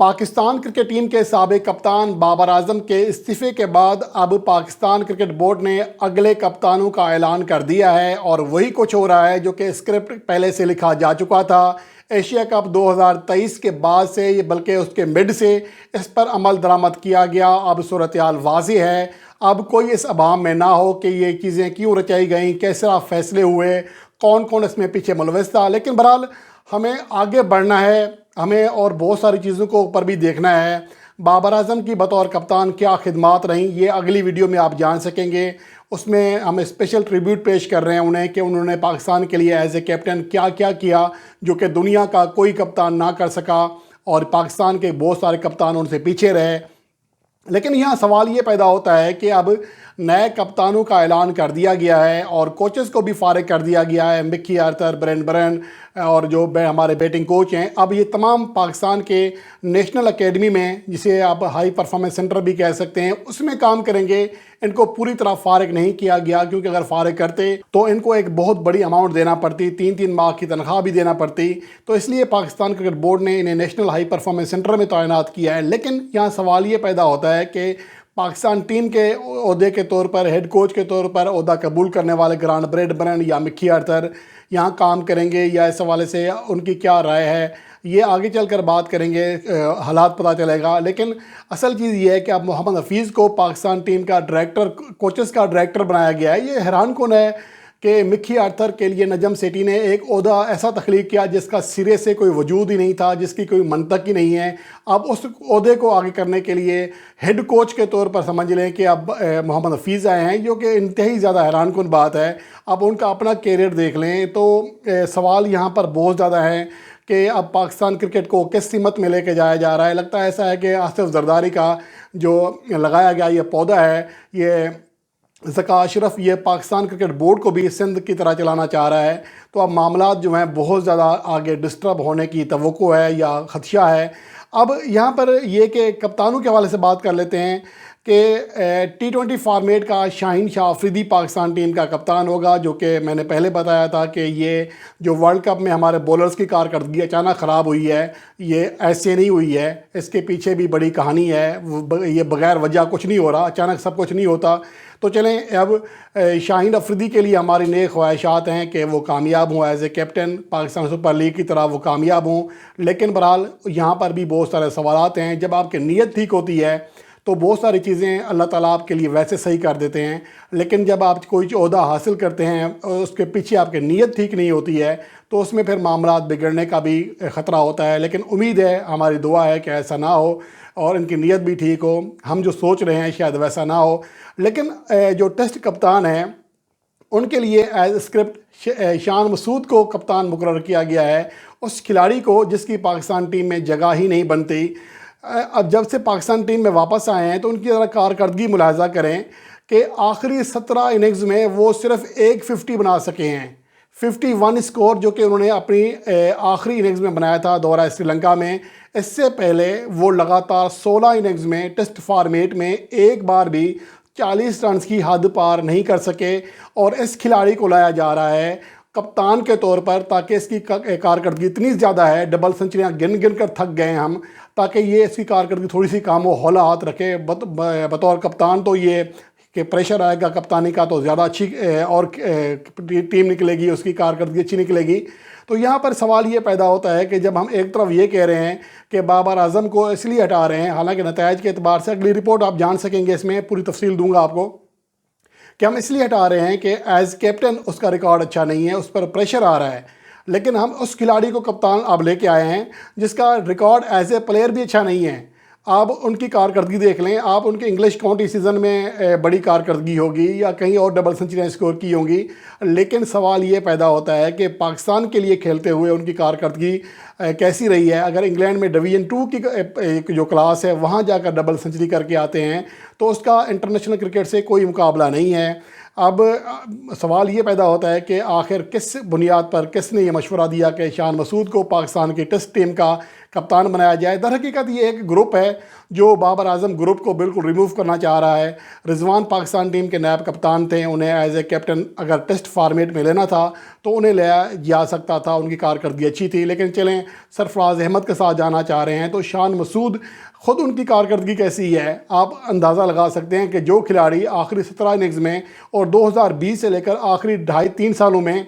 Pakistan cricket team کے سابق کپتان بابر اعظم کے استعفے کے بعد اب پاکستان کرکٹ بورڈ نے اگلے کپتانوں کا اعلان کر دیا ہے، اور وہی کچھ ہو رہا ہے جو کہ اسکرپٹ پہلے سے لکھا جا چکا تھا۔ ایشیا کپ 2023 کے بعد سے، بلکہ اس کے مڈ سے اس پر عمل درآمد کیا گیا۔ اب صورتحال واضح ہے، اب کوئی اس ابہام میں نہ ہو کہ یہ چیزیں کیوں رچائی گئیں، کس طرح فیصلے ہوئے، کون کون اس میں پیچھے ملوث تھا۔ لیکن بہرحال ہمیں آگے بڑھنا ہے، ہمیں اور بہت ساری چیزوں کو اوپر بھی دیکھنا ہے۔ بابر اعظم کی بطور کپتان کیا خدمات رہیں، یہ اگلی ویڈیو میں آپ جان سکیں گے۔ اس میں ہم اسپیشل ٹریبیوٹ پیش کر رہے ہیں انہیں کہ انہوں نے پاکستان کے لیے ایز اے کیپٹن کیا کیا کیا جو کہ دنیا کا کوئی کپتان نہ کر سکا، اور پاکستان کے بہت سارے کپتان ان سے پیچھے رہے۔ لیکن یہاں سوال یہ پیدا ہوتا ہے کہ اب نئے کپتانوں کا اعلان کر دیا گیا ہے اور کوچز کو بھی فارغ کر دیا گیا ہے، مکی آرتھر، برن اور جو ہمارے بیٹنگ کوچ ہیں، اب یہ تمام پاکستان کے نیشنل اکیڈمی میں، جسے آپ ہائی پرفارمنس سینٹر بھی کہہ سکتے ہیں، اس میں کام کریں گے۔ ان کو پوری طرح فارغ نہیں کیا گیا، کیونکہ اگر فارغ کرتے تو ان کو ایک بہت بڑی اماؤنٹ دینا پڑتی، 3 ماہ کی تنخواہ بھی دینا پڑتی۔ تو اس لیے پاکستان کرکٹ بورڈ نے انہیں نیشنل ہائی پرفارمنس سینٹر میں تعینات کیا ہے۔ لیکن یہاں سوال یہ پیدا ہوتا ہے کہ پاکستان ٹیم کے عہدے کے طور پر، ہیڈ کوچ کے طور پر عہدہ قبول کرنے والے گرانٹ برن یا مکی آرتھر یہاں کام کریں گے، یا اس حوالے سے ان کی کیا رائے ہے، یہ آگے چل کر بات کریں گے، حالات پتہ چلے گا۔ لیکن اصل چیز یہ ہے کہ اب محمد حفیظ کو پاکستان ٹیم کا ڈائریکٹر، کوچز کا ڈائریکٹر بنایا گیا ہے۔ یہ حیران کن ہے کہ مکی آرتھر کے لیے نجم سیٹھی نے ایک عہدہ ایسا تخلیق کیا جس کا سرے سے کوئی وجود ہی نہیں تھا، جس کی کوئی منطق ہی نہیں ہے۔ اب اس عہدے کو آگے کرنے کے لیے ہیڈ کوچ کے طور پر سمجھ لیں کہ اب محمد حفیظ آئے ہیں، جو کہ انتہائی زیادہ حیران کن بات ہے۔ اب ان کا اپنا کیریئر دیکھ لیں تو سوال یہاں پر بہت زیادہ ہیں کہ اب پاکستان کرکٹ کو کس سمت میں لے کے جایا جا رہا ہے۔ لگتا ہے ایسا ہے کہ آصف زرداری کا جو لگایا گیا یہ پودا ہے، یہ ذکا اشرف، یہ پاکستان کرکٹ بورڈ کو بھی سندھ کی طرح چلانا چاہ رہا ہے۔ تو اب معاملات جو ہیں بہت زیادہ آگے ڈسٹرب ہونے کی توقع ہے یا خدشہ ہے۔ اب یہاں پر یہ کہ کپتانوں کے حوالے سے بات کر لیتے ہیں کہ T20 فارمیٹ کا شاہین شاہ آفریدی پاکستان ٹیم کا کپتان ہوگا، جو کہ میں نے پہلے بتایا تھا کہ یہ جو ورلڈ کپ میں ہمارے بولرز کی کارکردگی اچانک خراب ہوئی ہے، یہ ایسے نہیں ہوئی ہے، اس کے پیچھے بھی بڑی کہانی ہے۔ یہ بغیر وجہ کچھ نہیں ہو رہا، اچانک سب کچھ نہیں ہوتا۔ تو چلیں، اب شاہین آفریدی کے لیے ہماری نیک خواہشات ہیں کہ وہ کامیاب ہوں، as a captain Pakistan super league کی طرح وہ کامیاب ہوں۔ لیکن بہرحال یہاں پر بھی بہت سارے سوالات ہیں۔ جب آپ کی نیت ٹھیک ہوتی ہے تو بہت ساری چیزیں اللہ تعالیٰ آپ کے لیے ویسے صحیح کر دیتے ہیں، لیکن جب آپ کوئی عہدہ حاصل کرتے ہیں اور اس کے پیچھے آپ کی نیت ٹھیک نہیں ہوتی ہے تو اس میں پھر معاملات بگڑنے کا بھی خطرہ ہوتا ہے۔ لیکن امید ہے، ہماری دعا ہے کہ ایسا نہ ہو اور ان کی نیت بھی ٹھیک ہو۔ ہم جو سوچ رہے ہیں شاید ویسا نہ ہو۔ لیکن جو ٹیسٹ کپتان ہیں ان کے لیے ایز اسکرپٹ شان مسعود کو کپتان مقرر کیا گیا ہے، اس کھلاڑی کو جس کی پاکستان ٹیم میں جگہ ہی نہیں بنتی۔ اب جب سے پاکستان ٹیم میں واپس آئے ہیں تو ان کی ذرا کارکردگی ملاحظہ کریں کہ آخری 17 اننگز میں وہ صرف ایک 50 بنا سکے ہیں، 51 اسکور، جو کہ انہوں نے اپنی آخری اننگز میں بنایا تھا دورہ سری لنکا میں۔ اس سے پہلے وہ لگاتار 16 اننگز میں ٹیسٹ فارمیٹ میں ایک بار بھی 40 رنز کی حد پار نہیں کر سکے، اور اس کھلاڑی کو لایا جا رہا ہے کپتان کے طور پر تاکہ اس کی کارکردگی اتنی زیادہ ہے، ڈبل سنچریاں گن گن کر تھک گئے ہیں ہم، تاکہ یہ اس کی کارکردگی تھوڑی سی کام ہو، ہولا ہاتھ رکھے بطور کپتان۔ تو یہ کہ پریشر آئے گا کپتانی کا تو زیادہ اچھی اور ٹیم نکلے گی، اس کی کارکردگی اچھی نکلے گی۔ تو یہاں پر سوال یہ پیدا ہوتا ہے کہ جب ہم ایک طرف یہ کہہ رہے ہیں کہ بابر اعظم کو اس لیے ہٹا رہے ہیں، حالانکہ نتائج کے اعتبار سے اگلی رپورٹ آپ جان سکیں گے، اس میں پوری تفصیل دوں گا آپ کو، کہ ہم اس لیے ہٹا رہے ہیں کہ ایز کیپٹن اس کا ریکارڈ اچھا نہیں ہے، اس پر پریشر آ رہا ہے۔ لیکن ہم اس کھلاڑی کو کپتان اب لے کے آئے ہیں جس کا ریکارڈ ایز اے پلیئر بھی اچھا نہیں ہے۔ آپ ان کی کارکردگی دیکھ لیں، آپ ان کے انگلش کاؤنٹی سیزن میں بڑی کارکردگی ہوگی یا کہیں اور ڈبل سنچریاں اسکور کی ہوں گی، لیکن سوال یہ پیدا ہوتا ہے کہ پاکستان کے لیے کھیلتے ہوئے ان کی کارکردگی کیسی رہی ہے۔ اگر انگلینڈ میں ڈویژن 2 کی جو کلاس ہے وہاں جا کر ڈبل سنچری کر کے آتے ہیں تو اس کا انٹرنیشنل کرکٹ سے کوئی مقابلہ نہیں ہے۔ اب سوال یہ پیدا ہوتا ہے کہ آخر کس بنیاد پر کس نے یہ مشورہ دیا کہ شان مسعود کو پاکستان کی ٹیسٹ ٹیم کا कप्तान बनाया जाए। दर हकीकत ये एक ग्रुप है जो बाबर आजम ग्रुप को बिल्कुल रिमूव करना चाह रहा है। रिजवान पाकिस्तान टीम के नायब कप्तान थे, उन्हें एज ए कैप्टन अगर टेस्ट फॉर्मेट में लेना था तो उन्हें लिया जा सकता था, उनकी कारकर्दगी अच्छी थी। लेकिन चलें सरफराज अहमद के साथ जाना चाह रहे हैं तो शान मसूद ख़ुद उनकी कारकर्दगी कैसी है आप अंदाज़ा लगा सकते हैं कि जो खिलाड़ी आखिरी 17 इनिंग्स में और 2020 से लेकर आखिरी 2.5-3 सालों में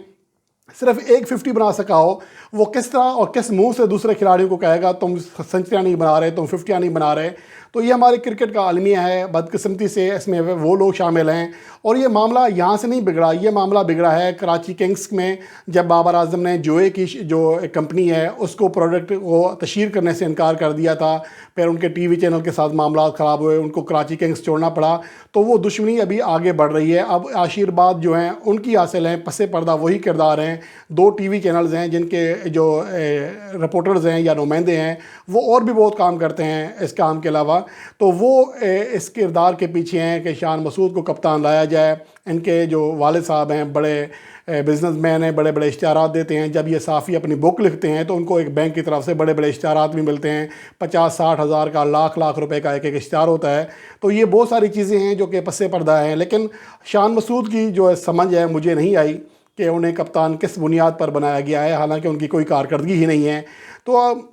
सिर्फ एक 50 बना सका हो, वो किस तरह और किस मुंह से दूसरे खिलाड़ियों को कहेगा तुम सेंचुरियाँ नहीं बना रहे, तुम 50 नहीं बना रहे। तो ये हमारे क्रिकेट का आलमिया है। बदकिस्मती से इसमें वो लोग शामिल हैं और ये मामला यहाँ से नहीं बिगड़ा, ये मामला बिगड़ा है कराची किंग्स में, जब बाबर आजम ने जोए की जो कंपनी है उसको प्रोडक्ट को तशहीर करने से इनकार कर दिया था। फिर उनके टीवी चैनल के साथ मामला ख़राब हुए, उनको कराची किंग्स छोड़ना पड़ा। तो वो दुश्मनी अभी आगे बढ़ रही है। अब आशीर्वाद जो हैं उनकी हासिल हैं, पसे पर्दा वही किरदार हैं। 2 टीवी चैनल्स हैं जिनके जो रिपोर्टर्स हैं या नुमाइंदे हैं वो और भी बहुत काम करते हैं इस काम के अलावा। तो वो इस किरदार के पीछे हैं कि शान मसूद को कप्तान लाया जाए। इनके जो वालिद साहब हैं बड़े बिजनेसमैन हैं, बड़े बड़े इश्तिहारात देते हैं। जब ये साफ़ी अपनी बुक लिखते हैं तो उनको एक बैंक की तरफ से बड़े बड़े इश्तिहारात भी मिलते हैं, 50-60 हज़ार का, लाख रुपए का एक इश्तिहार होता है। तो ये बहुत सारी चीज़ें हैं जो कि पस्से पर्दा हैं। लेकिन शान मसूद की जो समझ है मुझे नहीं आई कि उन्हें कप्तान किस बुनियाद पर बनाया गया है, हालांकि उनकी कोई कारकर्दगी ही नहीं है। तो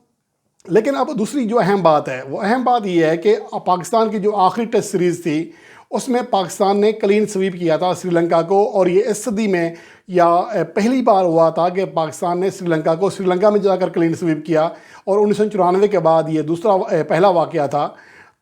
लेकिन अब दूसरी जो अहम बात है वो अहम बात ये है कि पाकिस्तान की जो आखिरी टेस्ट सीरीज़ थी उसमें पाकिस्तान ने क्लीन स्वीप किया था श्रीलंका को, और ये इस सदी में या पहली बार हुआ था कि पाकिस्तान ने श्रीलंका को श्रीलंका में जाकर क्लीन स्वीप किया, और 1994 के बाद ये पहला वाक़या था।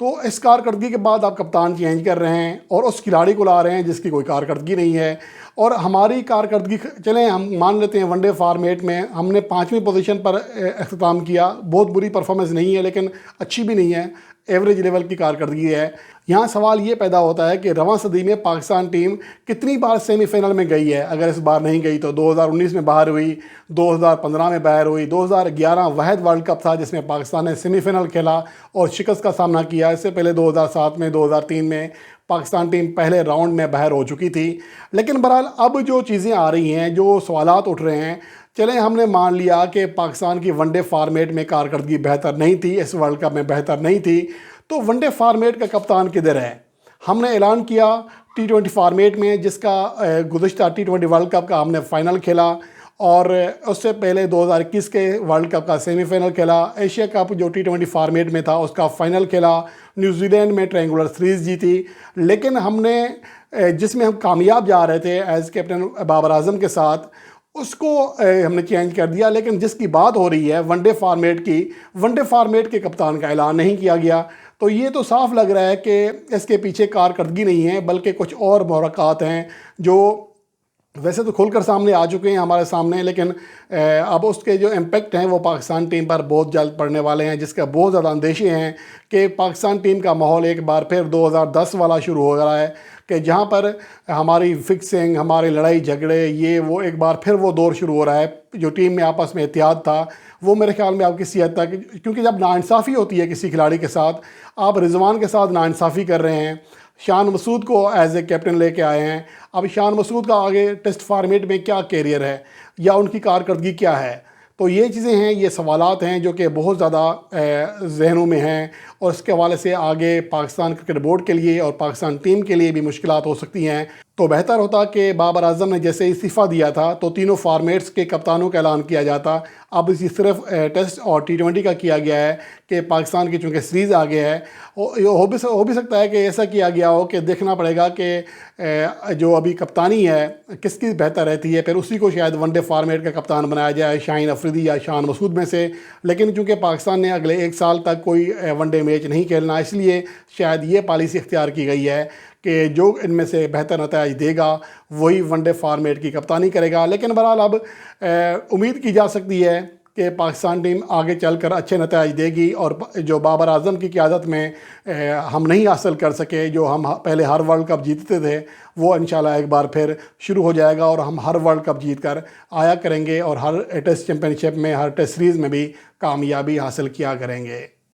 तो इस कारकर्दगी के बाद आप कप्तान चेंज कर रहे हैं और उस खिलाड़ी को ला रहे हैं जिसकी कोई कारकर्दगी नहीं है। और हमारी कारकर्दगी, चलें हम मान लेते हैं वनडे फॉर्मेट में हमने 5वीं पोजीशन पर अख्ताम किया, बहुत बुरी परफॉर्मेंस नहीं है लेकिन अच्छी भी नहीं है, एवरेज लेवल की कारकर्दगी है। यहाँ सवाल ये पैदा होता है कि रवां सदी में पाकिस्तान टीम कितनी बार सेमीफाइनल में गई है। अगर इस बार नहीं गई तो 2019 में बाहर हुई, 2015 में बाहर हुई, 2011 वाहिद वर्ल्ड कप था जिसमें पाकिस्तान ने सेमीफाइनल खेला और शिकस्त का सामना किया। इससे पहले 2007 में, 2003 में पाकिस्तान टीम पहले राउंड में बाहर हो चुकी थी। लेकिन बहरहाल अब जो चीज़ें आ रही हैं, जो सवालात उठ रहे हैं, चलें हमने मान लिया कि पाकिस्तान की वनडे फॉर्मेट में कारकर्दगी बेहतर नहीं थी, इस वर्ल्ड कप में बेहतर नहीं थी, तो वनडे फॉर्मेट का कप्तान किधर है। हमने ऐलान किया T20 फॉर्मेट में, जिसका गुज़िश्ता T20 वर्ल्ड कप का हमने फ़ाइनल खेला, और उससे पहले 2021 के वर्ल्ड कप का सेमीफाइनल खेला। एशिया कप जो T20 फॉर्मेट में था उसका फ़ाइनल खेला, न्यूजीलैंड में ट्रायंगुलर सीरीज़ जीती। लेकिन हमने जिसमें हम कामयाब जा रहे थे एज़ कैप्टन बाबर आजम के साथ, उसको हमने चेंज कर दिया। लेकिन जिसकी बात हो रही है वनडे फॉर्मेट की, वनडे फॉर्मेट के कप्तान का ऐलान नहीं किया गया। तो ये तो साफ लग रहा है कि इसके पीछे कारकर्दगी नहीं है बल्कि कुछ और मुहर्रकात हैं जो वैसे तो खुलकर सामने आ चुके हैं हमारे सामने, लेकिन अब उसके जो इम्पेक्ट हैं वो पाकिस्तान टीम पर बहुत जल्द पड़ने वाले हैं, जिसका बहुत ज़्यादा अंदेशे हैं कि पाकिस्तान टीम का माहौल एक बार फिर 2010 वाला शुरू हो रहा है कि जहां पर हमारी फिक्सिंग, हमारी लड़ाई झगड़े, ये वो एक बार फिर वो दौर शुरू हो रहा है। जो टीम में आपस में एहतियात था वो मेरे ख्याल में आप किसी हद तक, क्योंकि जब नाइंसाफ़ी होती है किसी खिलाड़ी के साथ, आप रिजवान के साथ नाइंसाफ़ी कर रहे हैं, शान मसूद को एज ए कैप्टन लेके आए हैं। अब शान मसूद का आगे टेस्ट फॉर्मेट में क्या कैरियर है या उनकी कारकर्दगी क्या है, तो ये चीज़ें हैं, ये सवालात हैं जो कि बहुत ज़्यादा जहनों में हैं, और इसके हवाले से आगे पाकिस्तान क्रिकेट बोर्ड के लिए और पाकिस्तान टीम के लिए भी मुश्किलात हो सकती हैं। तो बेहतर होता कि बाबर आजम ने जैसे इस्तीफ़ा दिया था तो तीनों फॉर्मेट्स के कप्तानों का ऐलान किया जाता। अब इसी सिर्फ टेस्ट और T20 का किया गया है कि पाकिस्तान की चूँकि सीरीज़ आ गया है, हो भी सकता है कि ऐसा किया गया हो कि देखना पड़ेगा कि जो अभी कप्तानी है किसकी बेहतर रहती है, फिर उसी को शायद वनडे फॉर्मेट का कप्तान बनाया जाए, शाहीन अफरीदी या शान मसूद में से। लेकिन चूँकि पाकिस्तान ने अगले 1 साल तक कोई वनडे मैच नहीं खेलना, इसलिए शायद ये पॉलिसी इख्तियार की गई है कि जो इनमें से बेहतर नतीजा देगा वही वनडे फॉर्मेट की कप्तानी करेगा। लेकिन बहरहाल अब उम्मीद की जा सकती है कि पाकिस्तान टीम आगे चलकर अच्छे नतीजे देगी, और जो बाबर आजम की क़यादत में हम नहीं हासिल कर सके, जो हम पहले हर वर्ल्ड कप जीतते थे, वो इंशाल्लाह एक बार फिर शुरू हो जाएगा और हम हर वर्ल्ड कप जीत कर आया करेंगे और हर टेस्ट चैम्पियनशिप में, हर टेस्ट सीरीज़ में भी कामयाबी हासिल किया करेंगे।